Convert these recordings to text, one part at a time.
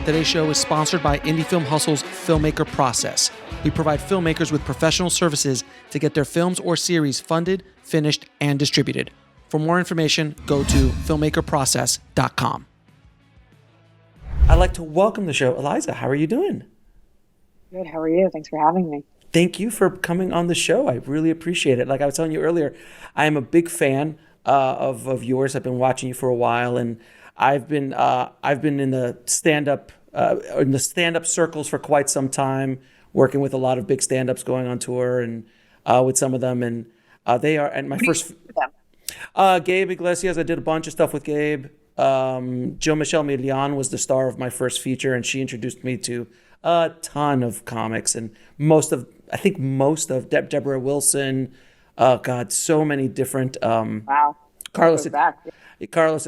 Today's show is sponsored by Indie Film Hustle's Filmmaker Process. We provide filmmakers with professional services to get their films or series funded, finished, and distributed. For more information, go to filmmakerprocess.com. I'd like to welcome to the show, Iliza. How are you doing? Good. How are you? Thanks for having me. Thank you for coming on the show. I really appreciate it. Like I was telling you earlier, I am a big fan of yours. I've been watching you for a while, and I've been in the stand-up circles for quite some time, working with a lot of big stand-ups going on tour and with some of them. And they are, and my first, Gabe Iglesias, I did a bunch of stuff with Gabe. Joe Michelle Milian was the star of my first feature, and she introduced me to a ton of comics, and most of Deborah Wilson. So many different. Wow. Carlos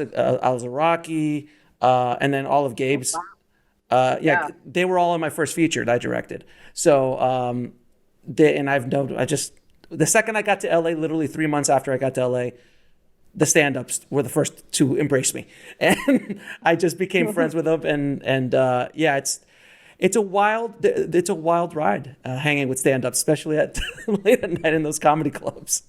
Alzaraki, and then all of Gabe's. They were all in my first feature that I directed. So, the second I got to LA, literally 3 months after I got to LA, the stand-ups were the first to embrace me, and I just became friends with them. It's a wild ride hanging with stand-ups, especially at late at night in those comedy clubs.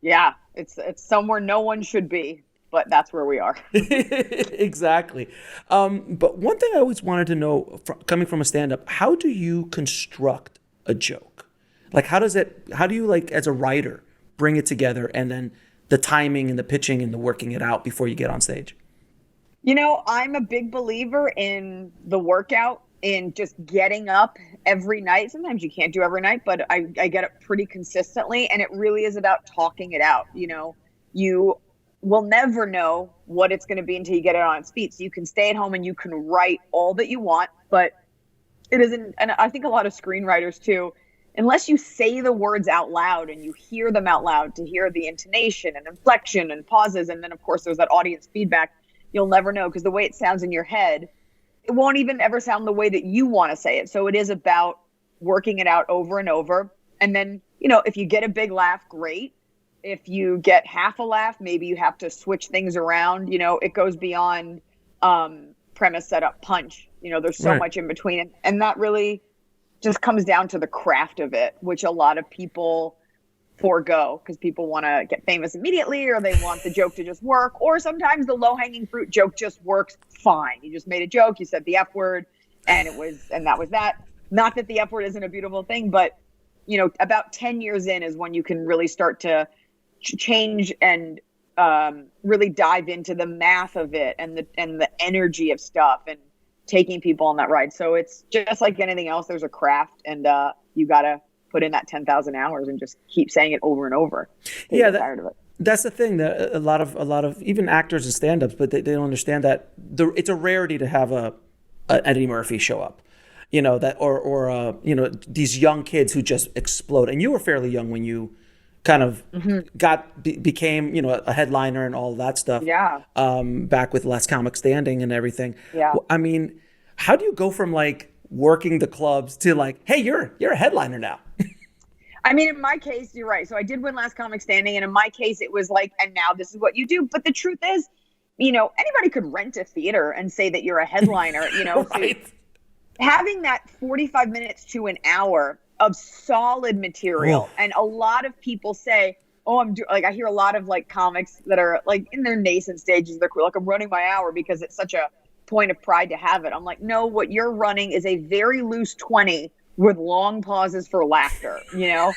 Yeah, it's somewhere no one should be, but that's where we are. Exactly. But one thing I always wanted to know, coming from a stand-up, how do you construct a joke? Like, how do you, like, as a writer, bring it together, and then the timing and the pitching and the working it out before you get on stage? You know, I'm a big believer in the workout, in just getting up every night. Sometimes you can't do every night, but I get up pretty consistently, and it really is about talking it out. You know, you will never know what it's going to be until you get it on its feet. So you can stay at home and you can write all that you want, but it isn't, and I think a lot of screenwriters too, unless you say the words out loud and you hear them out loud to hear the intonation and inflection and pauses, and then of course there's that audience feedback, you'll never know, because the way it sounds in your head, it won't even ever sound the way that you want to say it. So it is about working it out over and over. And then, you know, if you get a big laugh, great. If you get half a laugh, maybe you have to switch things around. You know, it goes beyond premise, setup, punch. You know, there's so much in between. And that really just comes down to the craft of it, which a lot of people forego because people want to get famous immediately, or they want the joke to just work, or sometimes the low-hanging fruit joke just works fine. You just made a joke, you said the F word, and that was that. Not that the F word isn't a beautiful thing, but you know, about 10 years in is when you can really start to change and really dive into the math of it and the energy of stuff and taking people on that ride. So it's just like anything else. There's a craft, and you gotta put in that 10,000 hours and just keep saying it over and over. Tired of it. That's the thing, that a lot of even actors and stand-ups, but they don't understand that it's a rarity to have a Eddie Murphy show up, you know, that or you know, these young kids who just explode. And you were fairly young when you kind of became, you know, a headliner and all that stuff. Yeah. Back with Last Comic Standing and everything. Yeah. I mean, how do you go from like working the clubs to like, hey, you're a headliner now? I mean, in my case, you're right. So I did win Last Comic Standing, and in my case, it was like, and now this is what you do. But the truth is, you know, anybody could rent a theater and say that you're a headliner, you know. Right. So having that 45 minutes to an hour of solid material, and a lot of people say, oh, I hear a lot of like comics that are like in their nascent stages, they're like, I'm running my hour because it's such a point of pride to have it. I'm like, no, what you're running is a very loose 20 with long pauses for laughter, you know?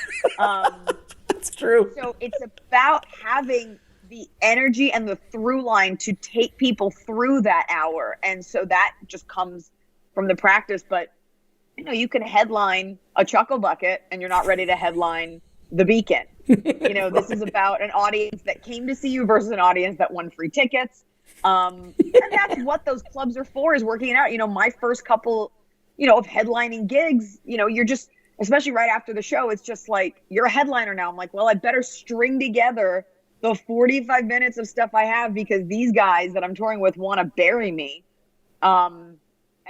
That's true. So it's about having the energy and the through line to take people through that hour. And so that just comes from the practice. But, you know, you can headline a Chuckle Bucket and you're not ready to headline The Beacon. You know, this is about an audience that came to see you versus an audience that won free tickets. And that's what those clubs are for, is working it out. You know, my first couple, you know, of headlining gigs, you know, you're just, especially right after the show, it's just like, you're a headliner now. I'm like, well, I better string together the 45 minutes of stuff I have, because these guys that I'm touring with want to bury me. And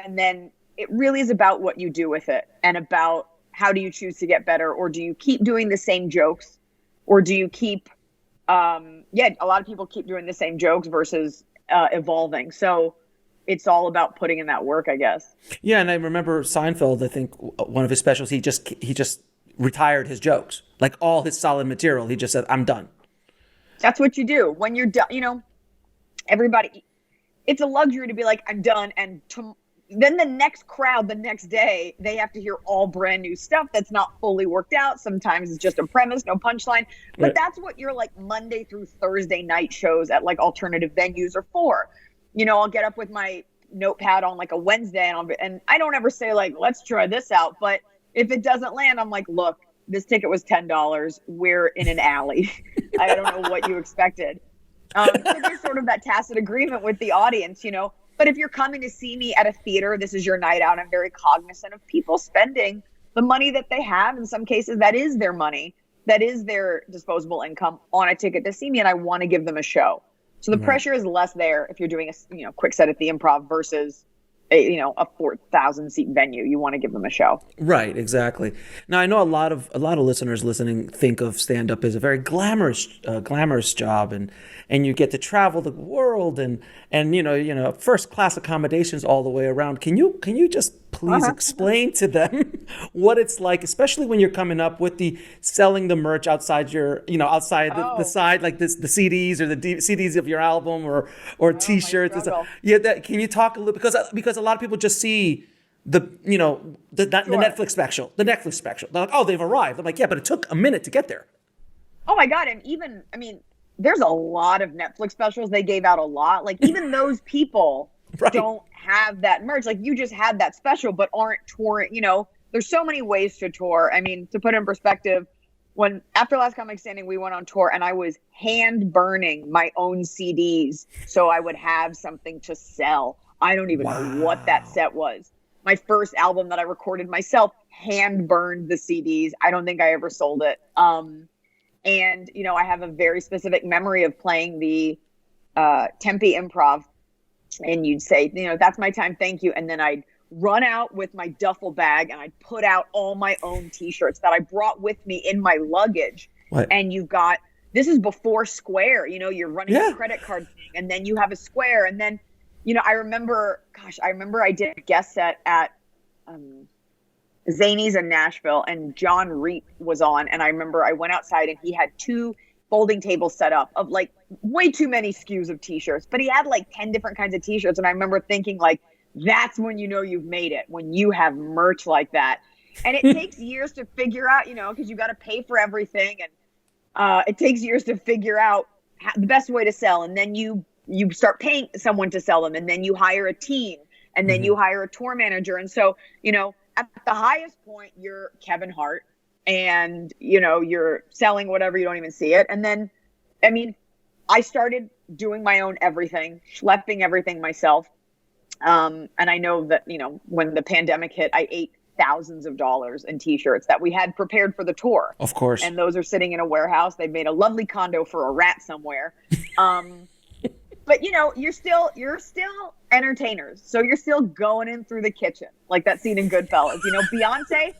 then it really is about what you do with it, and about how do you choose to get better, or do you keep doing the same jokes, or do you keep, a lot of people keep doing the same jokes versus evolving. So it's all about putting in that work, I guess. Yeah, and I remember Seinfeld. I think one of his specials, he just retired his jokes, like all his solid material. He just said, "I'm done." That's what you do when you're done. You know, everybody. It's a luxury to be like, "I'm done," and then the next crowd, the next day, they have to hear all brand new stuff that's not fully worked out. Sometimes it's just a premise, no punchline. But that's what your like Monday through Thursday night shows at like alternative venues are for. You know, I'll get up with my notepad on like a Wednesday and I don't ever say like, let's try this out. But if it doesn't land, I'm like, look, this ticket was $10. We're in an alley. I don't know what you expected. So there's sort of that tacit agreement with the audience, you know. But if you're coming to see me at a theater, this is your night out. I'm very cognizant of people spending the money that they have. In some cases, that is their money. That is their disposable income on a ticket to see me. And I want to give them a show. So the pressure is less there if you're doing a quick set at the Improv versus a 4,000 seat venue. You want to give them a show. Right, exactly. Now I know a lot of listeners listening think of stand up as a very glamorous job, and you get to travel the world and first class accommodations all the way around. Can you just please explain to them what it's like, especially when you're coming up with the selling the merch outside your the side, like the CDs or the CDs of your album or T-shirts and stuff. Yeah, can you talk a little, because a lot of people just see the Netflix special. They're like, oh, they've arrived. I'm like, yeah, but it took a minute to get there. Oh my God. And even, I mean, there's a lot of Netflix specials. They gave out a lot. Like even those people don't have that merch. Like you just had that special, but aren't touring. You know, there's so many ways to tour. I mean, to put it in perspective, after Last Comic Standing, we went on tour and I was hand burning my own CDs so I would have something to sell. I don't even know what that set was. My first album that I recorded myself, hand burned the CDs. I don't think I ever sold it. And, I have a very specific memory of playing the Tempe Improv. And you'd say, that's my time, thank you. And then I'd run out with my duffel bag and I'd put out all my own T-shirts that I brought with me in my luggage. What? And this is before Square, you're running a credit card thing and then you have a Square. And then, I remember I did a guest set at Zanies in Nashville and John Reep was on. And I remember I went outside and he had 2 folding tables set up of like way too many SKUs of T-shirts, but he had like 10 different kinds of T-shirts. And I remember thinking like, that's when you've made it, when you have merch like that. And it takes years to figure out, because you got to pay for everything. And it takes years to figure out the best way to sell. And then you start paying someone to sell them. And then you hire a team and then you hire a tour manager. And so, at the highest point, you're Kevin Hart and, you're selling whatever, you don't even see it. And then, I started doing my own everything, schlepping everything myself. And I know that, when the pandemic hit, I ate thousands of dollars in T-shirts that we had prepared for the tour. Of course. And those are sitting in a warehouse. They've made a lovely condo for a rat somewhere. But you're still entertainers. So you're still going in through the kitchen, like that scene in Goodfellas. Beyonce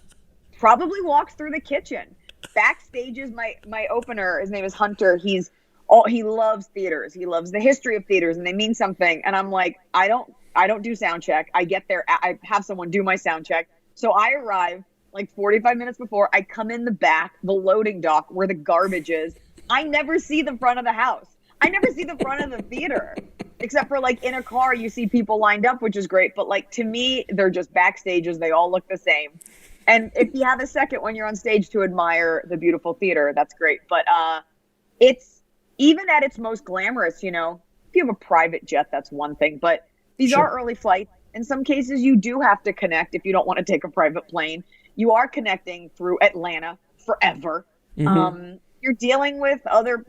probably walks through the kitchen. Backstage is my opener. His name is Hunter. He loves theaters. He loves the history of theaters and they mean something. And I'm like, I don't do sound check. I get there. I have someone do my sound check. So I arrive like 45 minutes before. I come in the back, the loading dock where the garbage is. I never see the front of the house. I never see the front of the theater, except for like in a car, you see people lined up, which is great. But like to me, they're just backstages. They all look the same. And if you have a second when you're on stage to admire the beautiful theater, that's great. But it's even at its most glamorous, if you have a private jet, that's one thing. But these are early flights. In some cases, you do have to connect if you don't want to take a private plane. You are connecting through Atlanta forever. Mm-hmm. You're dealing with other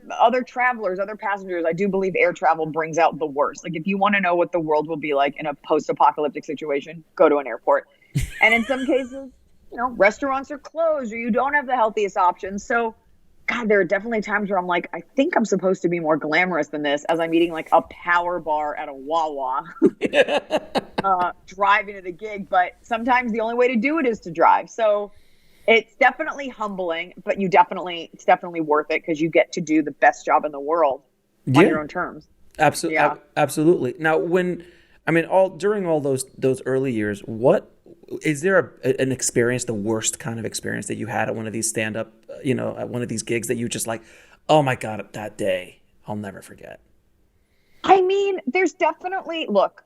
travelers, other passengers. I do believe air travel brings out the worst. Like if you want to know what the world will be like in a post-apocalyptic situation, go to an airport. And in some cases, restaurants are closed or you don't have the healthiest options. So, God, there are definitely times where I'm like, I think I'm supposed to be more glamorous than this as I'm eating like a power bar at a Wawa, driving to the gig. But sometimes the only way to do it is to drive. So it's definitely humbling, but it's definitely worth it because you get to do the best job in the world on your own terms. Absolutely. Now, when I mean, during all those early years, what is there an experience, the worst kind of experience that you had at one of these stand-up, at one of these gigs that you just like, oh my God, that day, I'll never forget? I mean, there's definitely, look,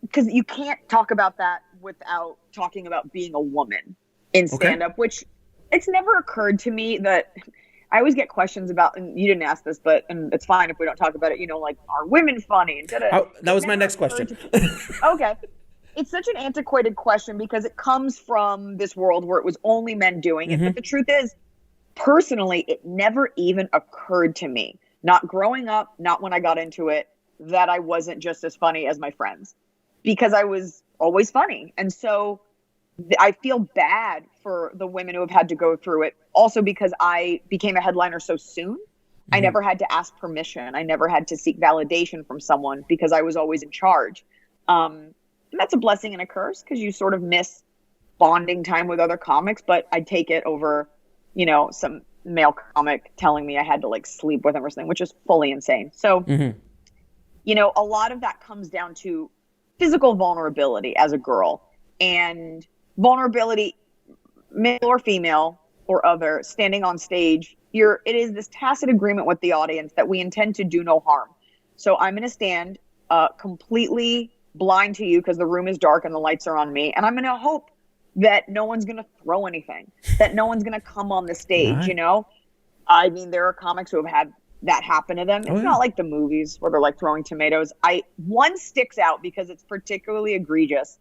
because you can't talk about that without talking about being a woman in stand-up, which it's never occurred to me that I always get questions about, and you didn't ask this, and it's fine if we don't talk about it, like, are women funny? And that was my next question. Okay. It's such an antiquated question because it comes from this world where it was only men doing it. But the truth is, personally, it never even occurred to me, not growing up, not when I got into it, that I wasn't just as funny as my friends, because I was always funny. And so I feel bad for the women who have had to go through it. Also because I became a headliner so soon. I never had to ask permission. I never had to seek validation from someone because I was always in charge. And that's a blessing and a curse because you sort of miss bonding time with other comics, but I'd take it over, some male comic telling me I had to like sleep with him or something, which is fully insane. So, a lot of that comes down to physical vulnerability as a girl, and vulnerability, male or female or other, standing on stage. It is this tacit agreement with the audience that we intend to do no harm. So I'm going to stand completely blind to you because the room is dark and the lights are on me. And I'm going to hope that no one's going to throw anything, that no one's going to come on the stage, I mean, there are comics who have had that happen to them. It's not like the movies where they're like throwing tomatoes. One sticks out because it's particularly egregious.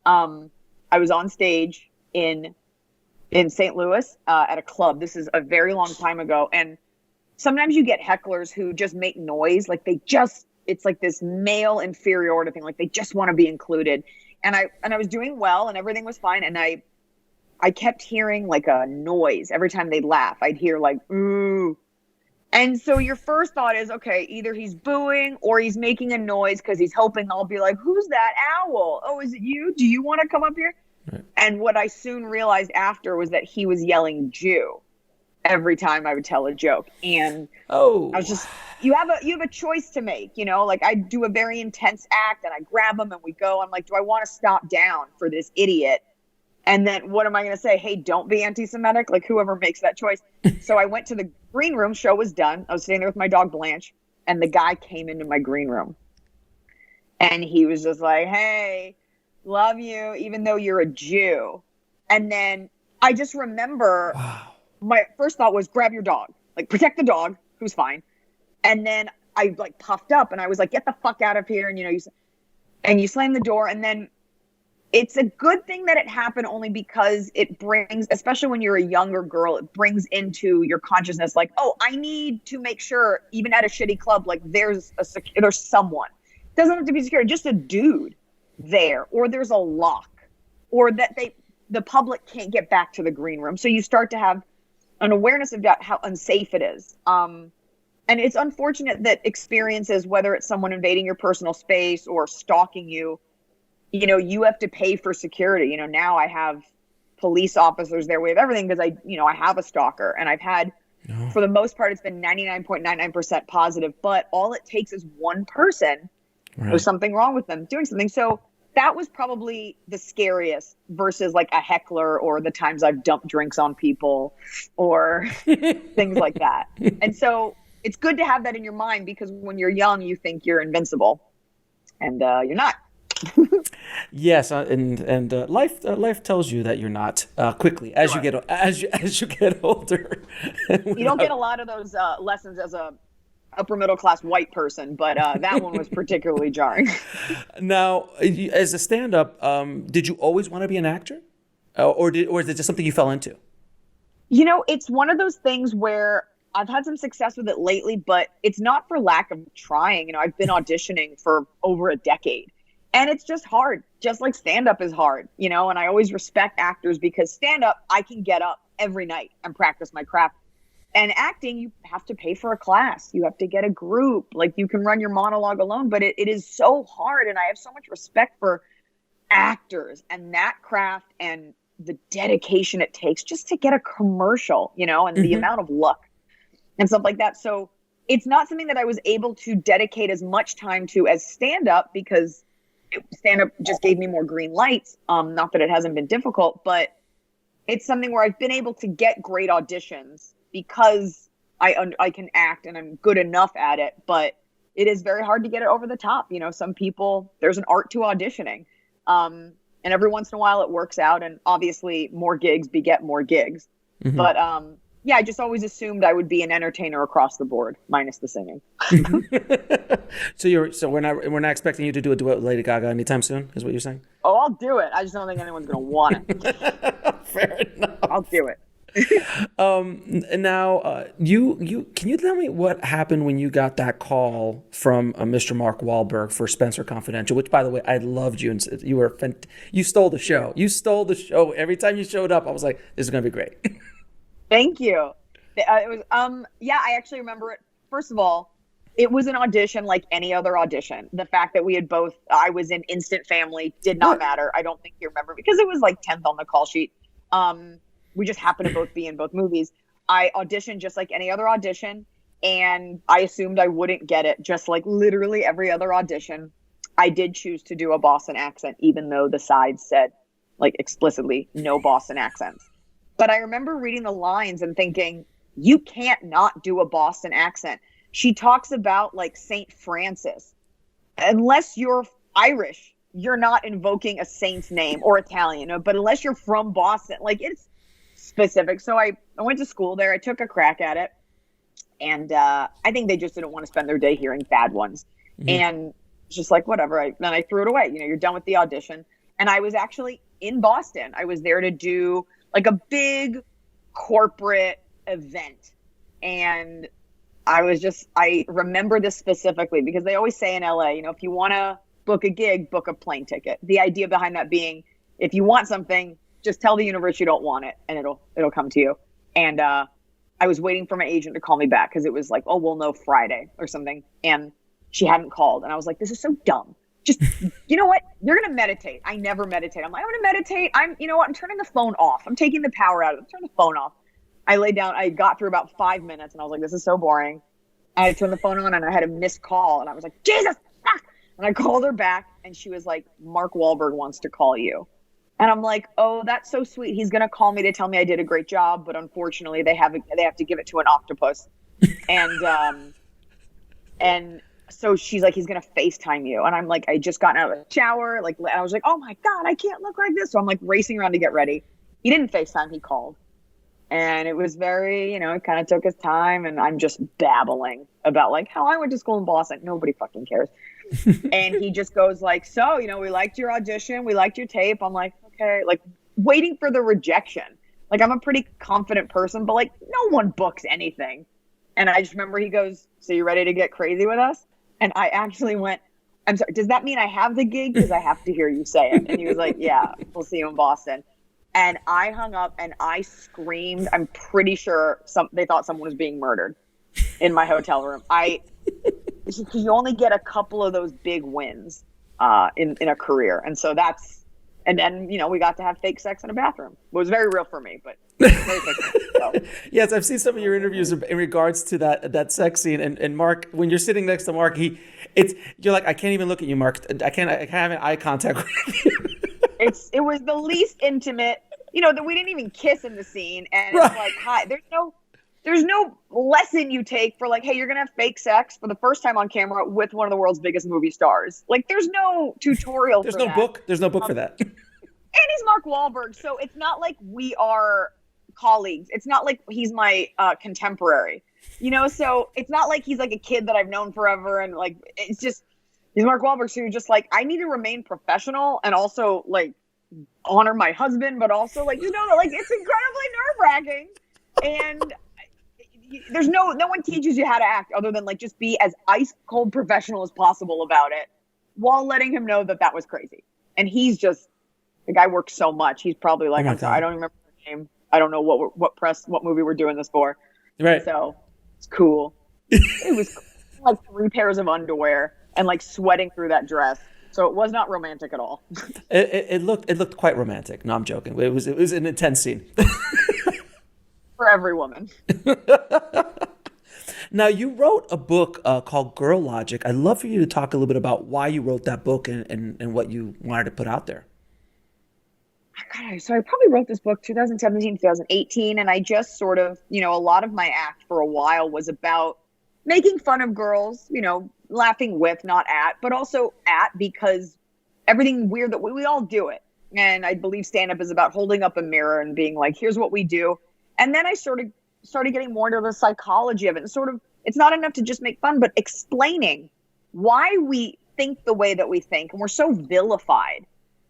I was on stage in St. Louis at a club. This is a very long time ago. And sometimes you get hecklers who just make noise. Like it's like this male inferiority thing. Like they just want to be included. And I was doing well and everything was fine. And I kept hearing like a noise every time they'd laugh. I'd hear like, ooh. And so your first thought is, okay, either he's booing or he's making a noise because he's hoping I'll be like, who's that owl? Oh, is it you? Do you want to come up here? Right. And what I soon realized after was that he was yelling Jew every time I would tell a joke. And I was just, you have a choice to make, like I do a very intense act and I grab him and we go. I'm like, do I want to stop down for this idiot? And then what am I going to say? Hey, don't be anti-Semitic. Like whoever makes that choice. So I went to the green room. Show was done. I was sitting there with my dog Blanche and the guy came into my green room and he was just like, hey, love you, even though you're a Jew. And then I just remember my first thought was grab your dog, like protect the dog who's fine. And then I like puffed up and I was like, get the fuck out of here. And, you slam the door. And then it's a good thing that it happened only because it brings, especially when you're a younger girl, it brings into your consciousness like, oh, I need to make sure even at a shitty club, like there's someone. It doesn't have to be security, just a dude there, or there's a lock, or that the public can't get back to the green room. So you start to have an awareness of how unsafe it is. And it's unfortunate that experiences, whether it's someone invading your personal space or stalking you, you have to pay for security. Now I have police officers there. We have everything because I have a stalker and I've had, for the most part, it's been 99.99% positive, but all it takes is one person. Right. There's something wrong with them doing something. So that was probably the scariest versus like a heckler or the times I've dumped drinks on people or things like that. And so it's good to have that in your mind because when you're young, you think you're invincible and you're not. Yes, and life tells you that you're not quickly as you get older. You don't get a lot of those lessons as a upper middle class white person, but that one was particularly jarring. Now, as a stand-up, did you always want to be an actor, or is it just something you fell into? It's one of those things where I've had some success with it lately, but it's not for lack of trying. I've been auditioning for over a decade. And it's just hard, just like stand-up is hard, and I always respect actors because stand-up, I can get up every night and practice my craft. And acting, you have to pay for a class. You have to get a group. Like you can run your monologue alone, but it is so hard. And I have so much respect for actors and that craft and the dedication it takes just to get a commercial, and the amount of luck and stuff like that. So it's not something that I was able to dedicate as much time to as stand-up because stand-up just gave me more green lights. Not that it hasn't been difficult, but it's something where I've been able to get great auditions because I can act and I'm good enough at it, but it is very hard to get it over the top. You know, some people, there's an art to auditioning. And every once in a while it works out, and obviously more gigs beget more gigs. Mm-hmm. But yeah, I just always assumed I would be an entertainer across the board, minus the singing. So we're not expecting you to do a duet with Lady Gaga anytime soon, is what you're saying? Oh, I'll do it. I just don't think anyone's going to want it. Fair enough. I'll do it. Now, you can you tell me what happened when you got that call from Mr. Mark Wahlberg for Spencer Confidential? Which, by the way, I loved you, and you stole the show. You stole the show. Every time you showed up, I was like, "This is going to be great." Thank you. It was yeah, I actually remember it. First of all, it was an audition like any other audition. The fact that I was in Instant Family did not matter. I don't think you remember because it was like 10th on the call sheet. We just happened to both be in both movies. I auditioned just like any other audition, and I assumed I wouldn't get it, just like literally every other audition. I did choose to do a Boston accent, even though the side said like explicitly no Boston accents. But I remember reading the lines and thinking, you can't not do a Boston accent. She talks about like St. Francis. Unless you're Irish, you're not invoking a saint's name, or Italian, but unless you're from Boston, like it's specific. So I went to school there. I took a crack at it. And I think they just didn't want to spend their day hearing bad ones. Mm-hmm. And it's just like, whatever. Then I threw it away. You know, you're done with the audition. And I was actually in Boston. I was there to do like a big corporate event. And I remember this specifically because they always say in LA, you know, if you want to book a gig, book a plane ticket. The idea behind that being, if you want something, just tell the universe you don't want it and it'll come to you. And I was waiting for my agent to call me back because it was like, oh, we'll know Friday or something. And she hadn't called. And I was like, this is so dumb. Just, you know what? You're going to meditate. I never meditate. I'm like, I'm going to meditate. You know what? I'm turning the phone off. I'm taking the power out of it. Turn the phone off. I laid down. I got through about 5 minutes and I was like, this is so boring. And I turned the phone on and I had a missed call. And I was like, Jesus. Ah! And I called her back and she was like, Mark Wahlberg wants to call you. And I'm like, oh, that's so sweet. He's going to call me to tell me I did a great job. But unfortunately, they have to give it to an octopus. And so she's like, he's going to FaceTime you. And I'm like, I just gotten out of the shower. Like, and I was like, oh my God, I can't look like this. So I'm like racing around to get ready. He didn't FaceTime, he called. And it was very, you know, it kind of took his time. And I'm just babbling about like how I went to school in Boston. Nobody fucking cares. And he just goes like, so, you know, we liked your audition. We liked your tape. I'm like, okay, like waiting for the rejection. Like I'm a pretty confident person, but like no one books anything. And I just remember he goes, so you ready to get crazy with us? And I actually went, I'm sorry, does that mean I have the gig? Because I have to hear you say it. And he was like, yeah, we'll see you in Boston. And I hung up and I screamed. I'm pretty sure they thought someone was being murdered in my hotel room. Because you only get a couple of those big wins in a career. And so and then, you know, we got to have fake sex in a bathroom. It was very real for me, but very fictional, so. Yes, I've seen some of your interviews in regards to that sex scene. And Mark, when you're sitting next to Mark, you're like, I can't even look at you, Mark. I can't have an eye contact with you. It was the least intimate, you know, that we didn't even kiss in the scene. And right. It's like, hi, there's no lesson you take for like, hey, you're going to have fake sex for the first time on camera with one of the world's biggest movie stars. Like there's no tutorial. There's no book for that. And he's Mark Wahlberg. So it's not like we are colleagues. It's not like he's my contemporary, you know? So it's not like he's like a kid that I've known forever. And like, it's just, he's Mark Wahlberg. So you're just like, I need to remain professional and also like honor my husband, but also like, you know, like it's incredibly nerve-wracking. And there's no one teaches you how to act other than like just be as ice cold professional as possible about it while letting him know that was crazy. And he's just, the guy works so much. He's probably like, I'm sorry, I don't remember the name. I don't know what movie we're doing this for. Right. So it's cool. It was like 3 pairs of underwear and like sweating through that dress. So it was not romantic at all. It looked quite romantic. No, I'm joking. It was an intense scene. For every woman. Now, you wrote a book called Girl Logic. I'd love for you to talk a little bit about why you wrote that book and what you wanted to put out there. God, so I probably wrote this book 2017, 2018, and I just sort of, a lot of my act for a while was about making fun of girls, laughing with, not at, but also at, because everything weird that we all do it. And I believe stand-up is about holding up a mirror and being like, here's what we do. And then I sort of started getting more into the psychology of it, and sort of, it's not enough to just make fun, but explaining why we think the way that we think. And we're so vilified.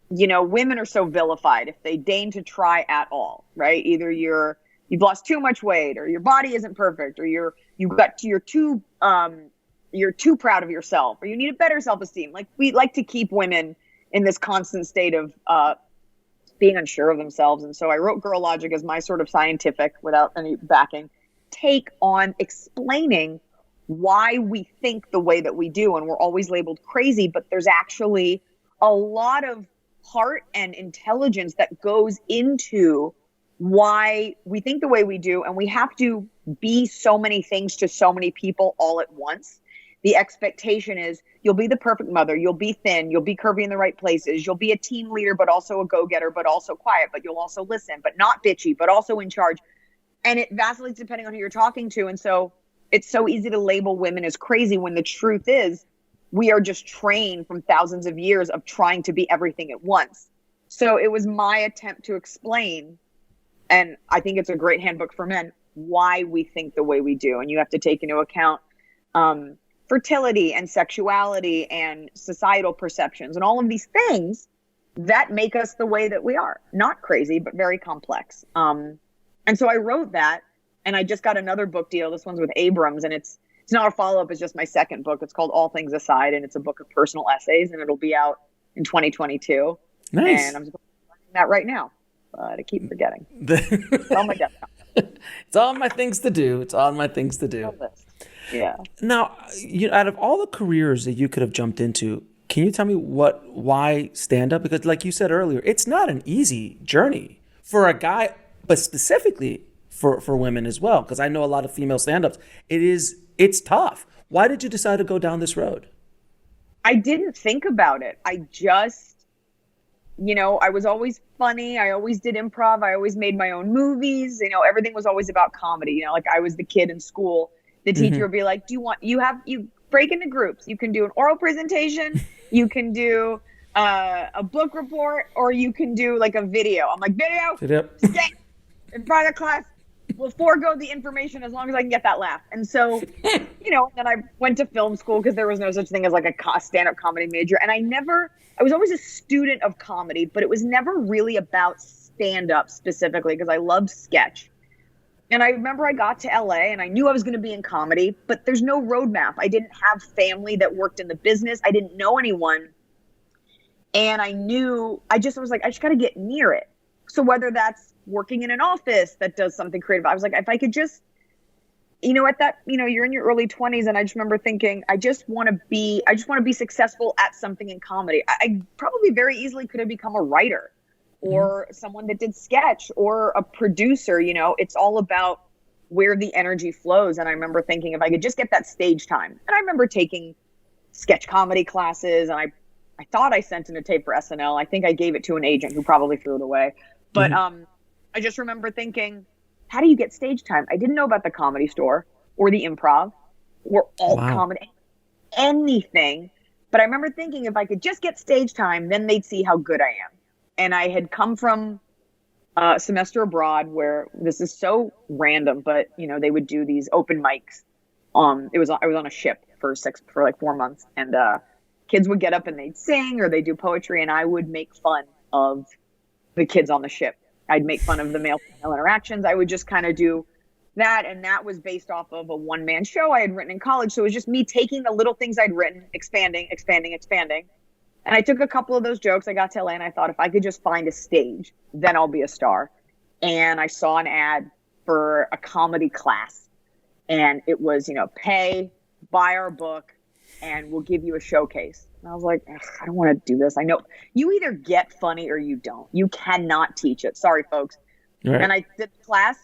Women are so vilified if they deign to try at all, right? Either you've lost too much weight, or your body isn't perfect, or you're too proud of yourself, or you need a better self-esteem. Like, we like to keep women in this constant state of being unsure of themselves. And so I wrote Girl Logic as my sort of scientific, without any backing, take on explaining why we think the way that we do. And we're always labeled crazy, but there's actually a lot of heart and intelligence that goes into why we think the way we do. And we have to be so many things to so many people all at once. The expectation is you'll be the perfect mother, you'll be thin, you'll be curvy in the right places, you'll be a team leader, but also a go-getter, but also quiet, but you'll also listen, but not bitchy, but also in charge. And it vacillates depending on who you're talking to. And so it's so easy to label women as crazy, when the truth is we are just trained from thousands of years of trying to be everything at once. So it was my attempt to explain, and I think it's a great handbook for men, why we think the way we do. And you have to take into account fertility and sexuality and societal perceptions and all of these things that make us the way that we are. Not crazy, but very complex. And so I wrote that, and I just got another book deal. This one's with Abrams, and it's not a follow-up. It's just my second book. It's called All Things Aside, and it's a book of personal essays, and it'll be out in 2022. Nice. And I'm just writing that right now, but I keep forgetting. It's on my desktop. It's on my things to do. It's on my things to do. Yeah. Now, out of all the careers that you could have jumped into, can you tell me why stand-up? Because like you said earlier, it's not an easy journey for a guy, but specifically for women as well. Because I know a lot of female stand-ups. It's tough. Why did you decide to go down this road? I didn't think about it. I just, I was always funny. I always did improv. I always made my own movies. Everything was always about comedy. Like, I was the kid in school. The teacher would be like, you break into groups. You can do an oral presentation. You can do a book report, or you can do like a video. I'm like, video, stay in front of the class. We'll forego the information as long as I can get that laugh. And so, then I went to film school because there was no such thing as like a stand-up comedy major. And I was always a student of comedy, but it was never really about stand-up specifically, because I loved sketch. And I remember I got to LA and I knew I was going to be in comedy, but there's no roadmap. I didn't have family that worked in the business. I didn't know anyone. And I was like, I just got to get near it. So whether that's working in an office that does something creative, I was like, if I could just, at that, you're in your early 20s. And I just remember thinking, I just want to be successful at something in comedy. I probably very easily could have become a writer, or someone that did sketch, or a producer. It's all about where the energy flows. And I remember thinking, if I could just get that stage time. And I remember taking sketch comedy classes, and I thought I sent in a tape for SNL. I think I gave it to an agent who probably threw it away. But I just remember thinking, how do you get stage time? I didn't know about the Comedy Store or the Improv or alt comedy, anything. But I remember thinking, if I could just get stage time, then they'd see how good I am. And I had come from a semester abroad, where this is so random, but they would do these open mics. I was on a ship for 4 months, and kids would get up and they'd sing, or they'd do poetry, and I would make fun of the kids on the ship. I'd make fun of the male-female interactions. I would just kind of do that, and that was based off of a one-man show I had written in college. So it was just me taking the little things I'd written, expanding. And I took a couple of those jokes. I got to LA and I thought, if I could just find a stage, then I'll be a star. And I saw an ad for a comedy class, and it was, pay, buy our book, and we'll give you a showcase. And I was like, I don't want to do this. I know you either get funny or you don't. You cannot teach it. Sorry, folks. Right. And I did the class,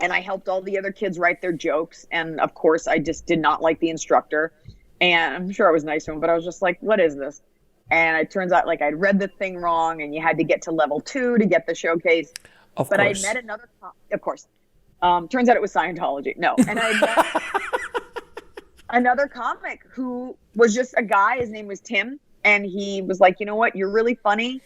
and I helped all the other kids write their jokes. And of course, I just did not like the instructor. And I'm sure I was nice to him, but I was just like, what is this? And it turns out like I'd read the thing wrong, and you had to get to level 2 to get the showcase. Of but course. I met another, of course. Turns out it was Scientology. No. And I met another comic who was just a guy. His name was Tim. And he was like, you know what? You're really funny.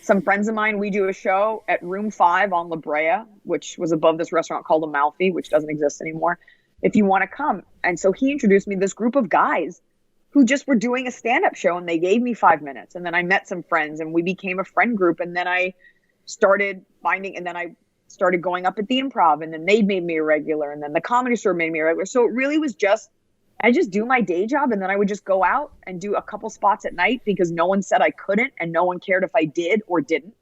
Some friends of mine, we do a show at Room 5 on La Brea, which was above this restaurant called Amalfi, which doesn't exist anymore, if you want to come. And so he introduced me to this group of guys who just were doing a stand-up show, and they gave me 5 minutes. And then I met some friends, and we became a friend group. And then I started going up at the Improv, and then they made me a regular, and then the Comedy Store made me a regular. So it really was I just do my day job, and then I would just go out and do a couple spots at night because no one said I couldn't, and no one cared if I did or didn't.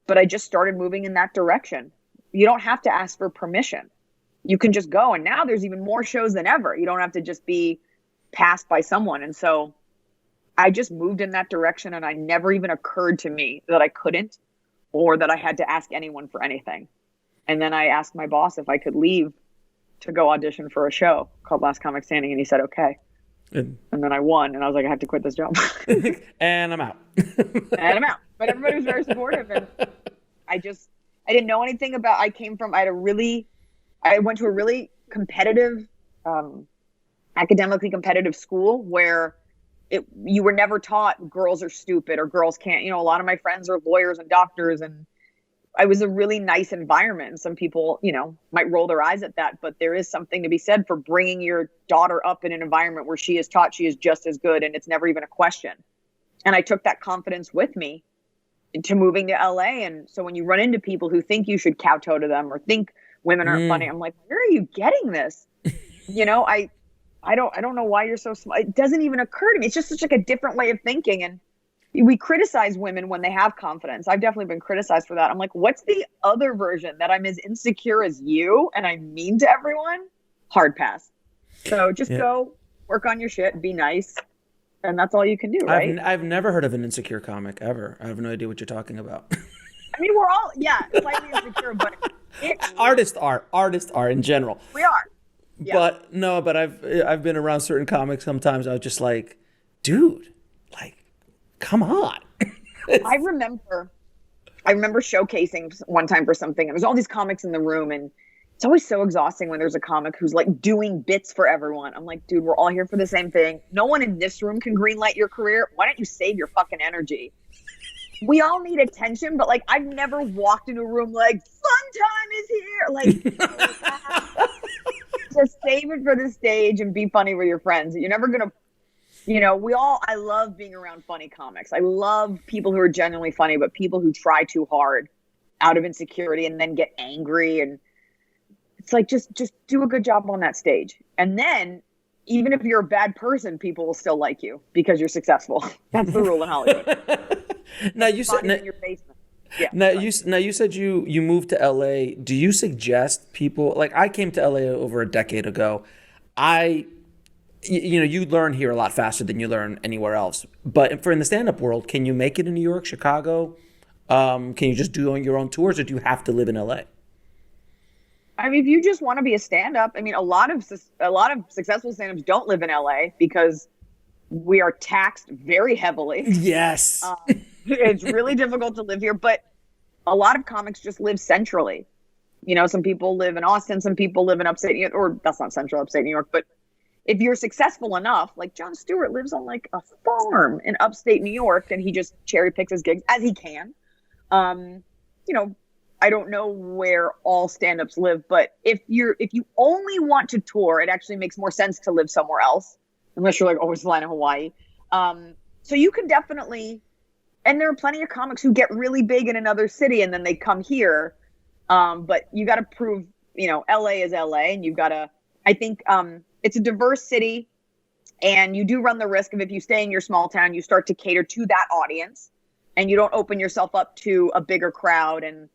But I just started moving in that direction. You don't have to ask for permission. You can just go. And now there's even more shows than ever. You don't have to just be passed by someone. And so I just moved in that direction, and I never even occurred to me that I couldn't or that I had to ask anyone for anything. And then I asked my boss if I could leave to go audition for a show called Last Comic Standing, and he said, okay. And then I won, and I was like, I have to quit this job. And I'm out. But everybody was very supportive, and I didn't know anything about, I went to a really competitive, academically competitive school where you were never taught girls are stupid or girls can't, a lot of my friends are lawyers and doctors, and I was a really nice environment. And some people, might roll their eyes at that, but there is something to be said for bringing your daughter up in an environment where she is taught she is just as good, and it's never even a question. And I took that confidence with me into moving to LA. And so when you run into people who think you should kowtow to them or think women aren't funny, I'm like, where are you getting this? I don't know why you're so smart. It doesn't even occur to me. It's just such like a different way of thinking. And we criticize women when they have confidence. I've definitely been criticized for that. I'm like, what's the other version, that I'm as insecure as you and I'm mean to everyone? Hard pass. So just go work on your shit, be nice. And that's all you can do, right? I've never heard of an insecure comic ever. I have no idea what you're talking about. I mean, we're all, slightly insecure, but artists are in general. We are. Yeah. But I've been around certain comics sometimes. I was just like, dude, like, come on. I remember showcasing one time for something. There's all these comics in the room, and it's always so exhausting when there's a comic who's like doing bits for everyone. I'm like, dude, we're all here for the same thing. No one in this room can greenlight your career. Why don't you save your fucking energy? We all need attention, but like, I've never walked into a room like, fun time is here. Like, just save it for the stage and be funny with your friends. You're never going to, I love being around funny comics. I love people who are genuinely funny, but people who try too hard out of insecurity and then get angry. And it's like, just do a good job on that stage. And then even if you're a bad person, people will still like you because you're successful. That's the rule in Hollywood. Now you said in your basement. Yeah. Now you said you moved to LA. Do you suggest people, like, I came to LA over a decade ago. You learn here a lot faster than you learn anywhere else. But in the stand-up world, can you make it in New York, Chicago? Can you just do your own tours, or do you have to live in LA? I mean, if you just want to be a stand-up, I mean, a lot of successful stand-ups don't live in LA because we are taxed very heavily. Yes. It's really difficult to live here, but a lot of comics just live centrally. Some people live in Austin, some people live in upstate New York, or that's not central, upstate New York, but if you're successful enough, like Jon Stewart lives on like a farm in upstate New York, and he just cherry picks his gigs as he can. I don't know where all stand-ups live, but if you only want to tour, it actually makes more sense to live somewhere else, unless you're like always flying to Hawaii. So you can definitely, and there are plenty of comics who get really big in another city and then they come here. But you got to prove, LA is LA, and you've got to, I think, it's a diverse city, and you do run the risk of, if you stay in your small town, you start to cater to that audience and you don't open yourself up to a bigger crowd. And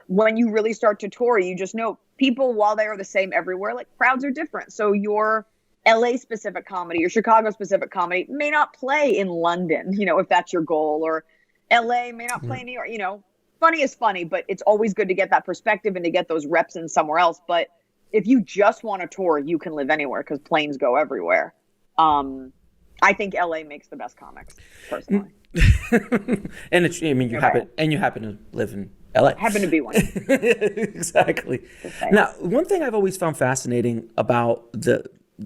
when you really start to tour, you just know people, while they are the same everywhere, like, crowds are different. So your LA specific comedy or Chicago specific comedy may not play in London, if that's your goal, or LA may not play in New York. Funny is funny, but it's always good to get that perspective and to get those reps in somewhere else. But if you just want to tour, you can live anywhere because planes go everywhere. I think LA makes the best comics, personally. And it's, I mean, you happen to live in LA. Happen to be one. Exactly. Now, one thing I've always found fascinating about the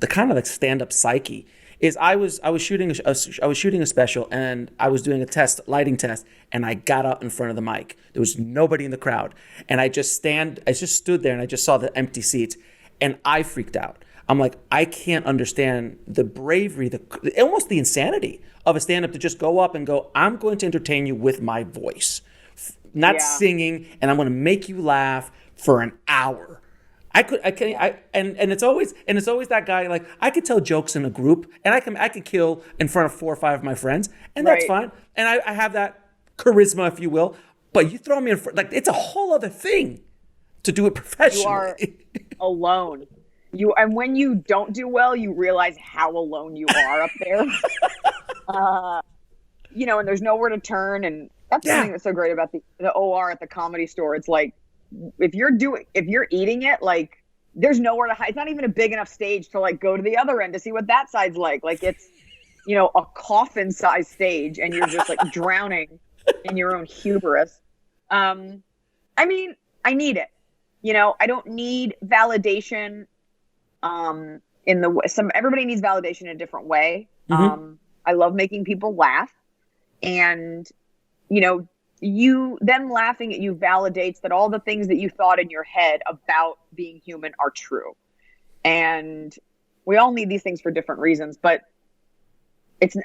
kind of like stand-up psyche is I was shooting a special, and I was doing a lighting test, and I got up in front of the mic. There was nobody in the crowd, and I just stood there, and I just saw the empty seats, and I freaked out. I'm like, I can't understand the bravery, almost the insanity of a stand-up to just go up and go, I'm going to entertain you with my voice, not singing, and I'm going to make you laugh for an hour. And it's always that guy, like, I could tell jokes in a group, and I could kill in front of 4 or 5 of my friends, and that's fine. And I have that charisma, if you will. But you throw me in front, like, it's a whole other thing to do it professionally. You are alone. And when you don't do well, you realize how alone you are up there. And there's nowhere to turn. And that's something that's so great about the OR at the Comedy Store. It's like, if you're eating it, like, there's nowhere to hide. It's not even a big enough stage to like go to the other end to see what that side's like. Like, it's, a coffin size stage, and you're just like drowning in your own hubris. I mean, I need it. I don't need validation. Everybody needs validation in a different way. Mm-hmm. I love making people laugh, and them laughing at you validates that all the things that you thought in your head about being human are true. And we all need these things for different reasons, but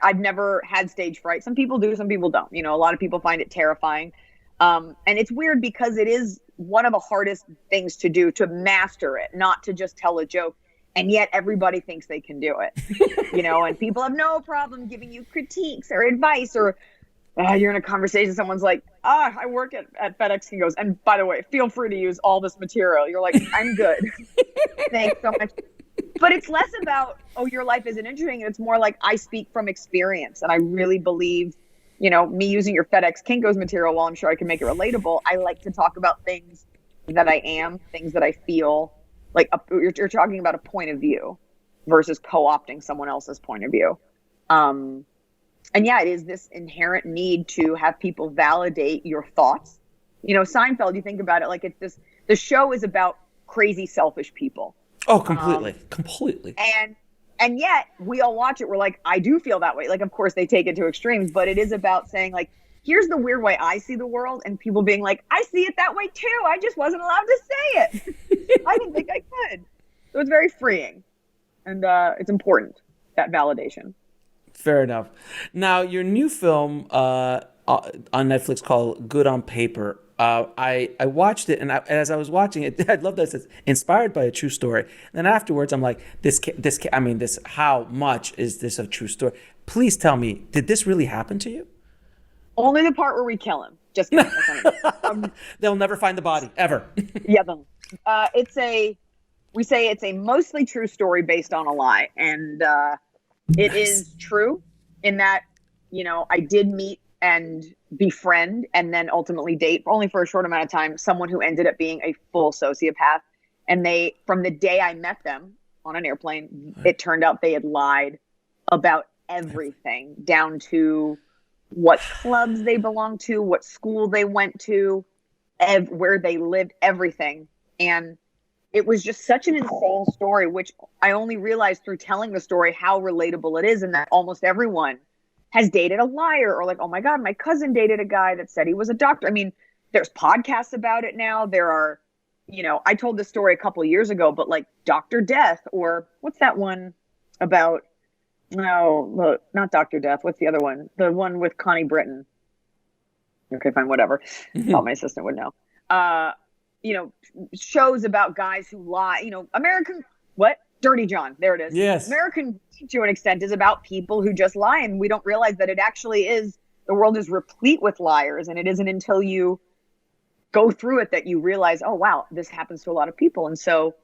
I've never had stage fright. Some people do, some people don't. A lot of people find it terrifying. And it's weird because it is one of the hardest things to do, to master it, not to just tell a joke. And yet everybody thinks they can do it, and people have no problem giving you critiques or advice, or you're in a conversation. Someone's like, I work at FedEx, and goes, and by the way, feel free to use all this material. You're like, I'm good. Thanks so much. But it's less about, your life isn't interesting. It's more like, I speak from experience. And I really believe, me using your FedEx Kinko's material, while I'm sure I can make it relatable, I like to talk about things that I am, things that I feel. Like, you're talking about a point of view versus co-opting someone else's point of view. And it is this inherent need to have people validate your thoughts. Seinfeld, you think about it, like, the show is about crazy, selfish people. Oh, completely. And yet we all watch it. We're like, I do feel that way. Like, of course they take it to extremes, but it is about saying, like, here's the weird way I see the world, and people being like, I see it that way too. I just wasn't allowed to say it. I didn't think I could. So it's very freeing, and it's important, that validation. Fair enough. Now, your new film on Netflix called Good on Paper, I watched it, and as I was watching it, I love that it's inspired by a true story. And then afterwards, I'm like, how much is this a true story? Please tell me, did this really happen to you? Only the part where we kill him. Just kidding. They'll never find the body, ever. Yeah. We say it's a mostly true story based on a lie. And it is true in that, I did meet and befriend and then ultimately date, only for a short amount of time, someone who ended up being a full sociopath. And from the day I met them on an airplane, it turned out they had lied about everything, down to what clubs they belonged to, what school they went to, where they lived, everything. And it was just such an insane story, which I only realized through telling the story how relatable it is, and that almost everyone has dated a liar, or like, oh my God, my cousin dated a guy that said he was a doctor. I mean, there's podcasts about it now. There are, I told this story a couple of years ago, but like Dr. Death, or what's that one about? No, look, not Dr. Death. What's the other one? The one with Connie Britton. Okay, fine, whatever. Thought my assistant would know. Shows about guys who lie. Dirty John. There it is. Yes. American, to an extent, is about people who just lie, and we don't realize that it actually is. The world is replete with liars, and it isn't until you go through it that you realize, oh wow, this happens to a lot of people. And so,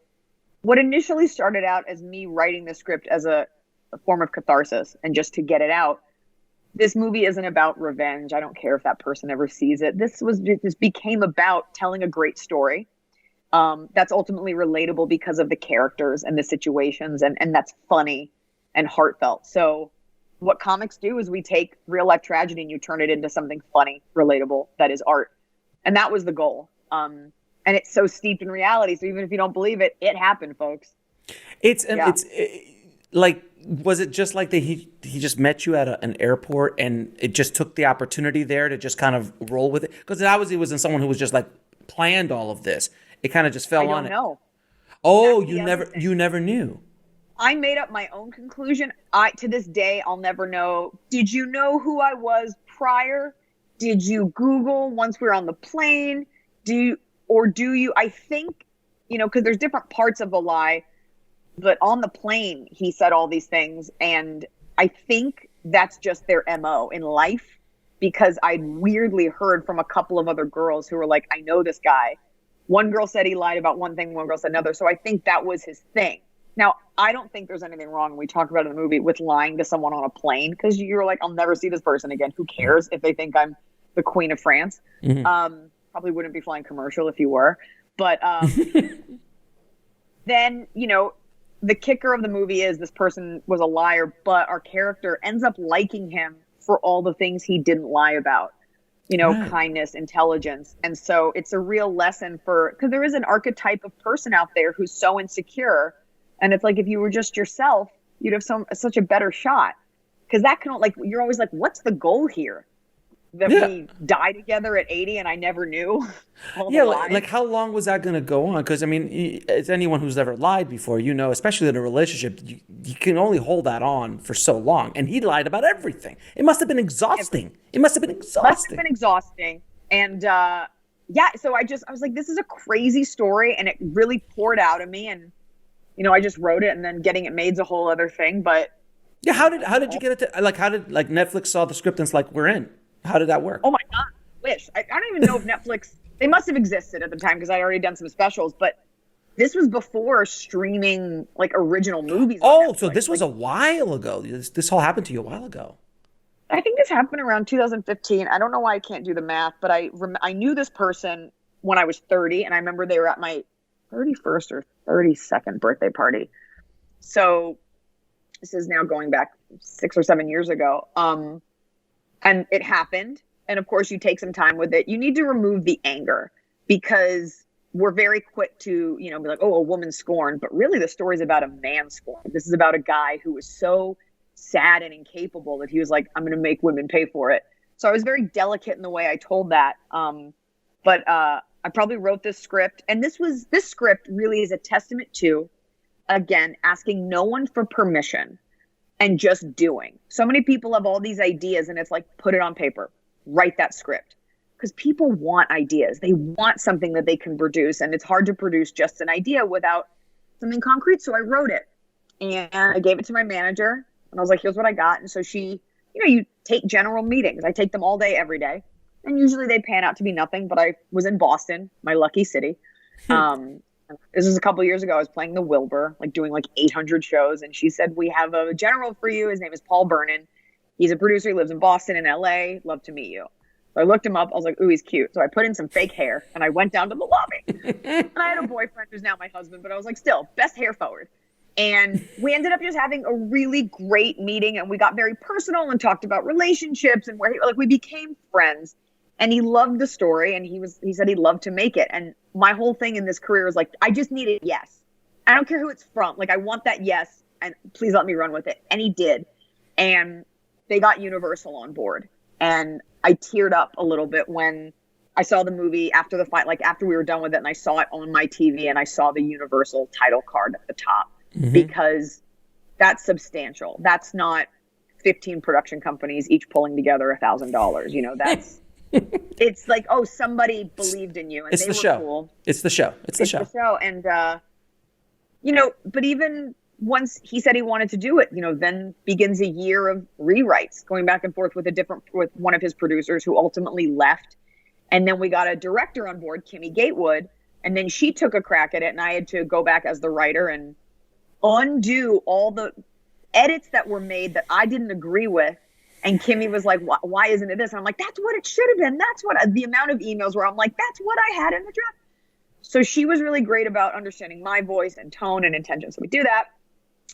what initially started out as me writing the script as a form of catharsis and just to get it out. This movie isn't about revenge. I don't care if that person ever sees it. This became about telling a great story. that's ultimately relatable because of the characters and the situations, and that's funny and heartfelt. So what comics do is we take real life tragedy and you turn it into something funny, relatable, that is art. And that was the goal. And it's so steeped in reality. So even if you don't believe it, it happened, folks. It's like, was it just like that he just met you at an airport and it just took the opportunity there to just kind of roll with it? Because it obviously wasn't someone who was just like planned all of this. It kind of just fell on it. I don't know. Oh, you never knew. I made up my own conclusion. To this day, I'll never know. Did you know who I was prior? Did you Google once we were on the plane? Do you? I think, because there's different parts of the lie, but on the plane, he said all these things. And I think that's just their MO in life, because I'd weirdly heard from a couple of other girls who were like, I know this guy. One girl said he lied about one thing, one girl said another. So I think that was his thing. Now, I don't think there's anything wrong, we talk about it in the movie, with lying to someone on a plane, because you're like, I'll never see this person again. Who cares if they think I'm the Queen of France? Mm-hmm. Probably wouldn't be flying commercial if you were. But then, the kicker of the movie is this person was a liar, but our character ends up liking him for all the things he didn't lie about. Right. Kindness, intelligence. And so it's a real lesson because there is an archetype of person out there who's so insecure. And it's like, if you were just yourself, you'd have such a better shot. Because that can, you're always like, what's the goal here? That we die together at 80 and I never knew? Like how long was that going to go on? Because, as anyone who's ever lied before, especially in a relationship, you can only hold that on for so long. And he lied about everything. It must have been exhausting. And so I was like, this is a crazy story. And it really poured out of me. And, I just wrote it, and then getting it made's a whole other thing. But yeah, how did you get it to, how did Netflix saw the script and it's like, we're in? How did that work? Oh my God, I wish. I don't even know if Netflix, they must have existed at the time because I'd already done some specials, but this was before streaming original movies. Oh, so this was a while ago. This all happened to you a while ago. I think this happened around 2015. I don't know why I can't do the math, but I knew this person when I was 30, and I remember they were at my 31st or 32nd birthday party. So this is now going back 6 or 7 years ago. And it happened. And of course, you take some time with it. You need to remove the anger, because we're very quick to, be like, oh, a woman scorned. But really, the story is about a man scorned. This is about a guy who was so sad and incapable that he was like, I'm going to make women pay for it. So I was very delicate in the way I told that. But I probably wrote this script. And this script really is a testament to, again, asking no one for permission. And just doing. So many people have all these ideas, and it's like, put it on paper, write that script. Because people want ideas. They want something that they can produce. And it's hard to produce just an idea without something concrete. So I wrote it, and I gave it to my manager, and I was like, here's what I got. And so she, you take general meetings. I take them all day, every day. And usually they pan out to be nothing. But I was in Boston, my lucky city. This was a couple of years ago. I was playing the Wilbur, doing 800 shows. And she said, we have a general for you. His name is Paul Vernon. He's a producer. He lives in Boston and LA. Love to meet you. So I looked him up. I was like, ooh, he's cute. So I put in some fake hair and I went down to the lobby. And I had a boyfriend who's now my husband, but I was like, still, best hair forward. And we ended up just having a really great meeting. And we got very personal and talked about relationships and we became friends. And he loved the story, and he said he'd love to make it. And my whole thing in this career was I just need a yes. I don't care who it's from. I want that yes, and please let me run with it. And he did. And they got Universal on board. And I teared up a little bit when I saw the movie after the fight, after we were done with it, and I saw it on my TV, and I saw the Universal title card at the top, because that's substantial. That's not 15 production companies each pulling together $1,000. That's... It's like, oh, somebody believed in you, and they were cool. It's the show. It's the show. And, but even once he said he wanted to do it, then begins a year of rewrites, going back and forth with one of his producers who ultimately left. And then we got a director on board, Kimmy Gatewood, and then she took a crack at it, and I had to go back as the writer and undo all the edits that were made that I didn't agree with. And Kimmy was like, why isn't it this? And I'm like, that's what it should have been. That's what the amount of emails where I'm like, that's what I had in the draft. So she was really great about understanding my voice and tone and intention. So we do that.